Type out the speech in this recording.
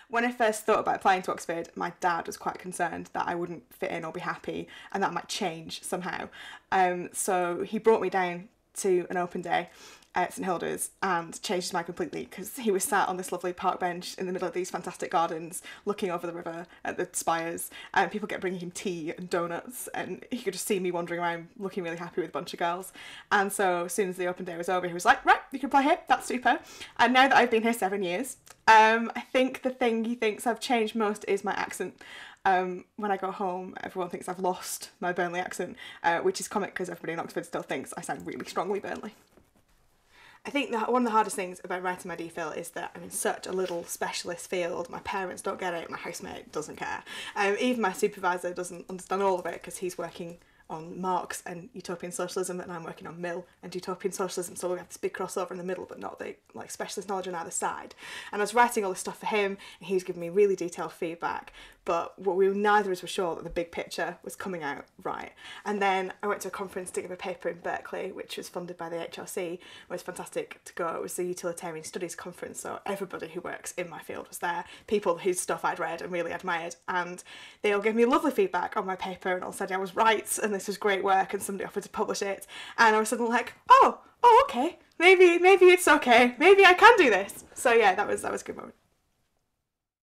When I first thought about applying to Oxford, my dad was quite concerned that I wouldn't fit in or be happy and that might change somehow. So he brought me down to an open day at St Hilda's and changed his mind completely, because he was sat on this lovely park bench in the middle of these fantastic gardens looking over the river at the spires, and people kept bringing him tea and donuts, and he could just see me wandering around looking really happy with a bunch of girls. And so as soon as the open day was over, he was like, right, you can apply here, that's super. And now that I've been here 7 years, I think the thing he thinks I've changed most is my accent. When I go home, everyone thinks I've lost my Burnley accent, which is comic because everybody in Oxford still thinks I sound really strongly Burnley. I think that one of the hardest things about writing my DPhil is that I'm in such a little specialist field. My parents don't get it, my housemate doesn't care. Even my supervisor doesn't understand all of it because he's working on Marx and utopian socialism, and I'm working on Mill and utopian socialism, so we have this big crossover in the middle but not the like specialist knowledge on either side. And I was writing all this stuff for him and he was giving me really detailed feedback, but neither of us were sure that the big picture was coming out right. And then I went to a conference to give a paper in Berkeley, which was funded by the HRC. It was fantastic to go. It was the Utilitarian Studies conference, so everybody who works in my field was there, people whose stuff I'd read and really admired, and they all gave me lovely feedback on my paper and all said I was right and this was great work, and somebody offered to publish it, and I was suddenly like, oh okay, maybe it's okay, maybe I can do this. So yeah, that was a good moment.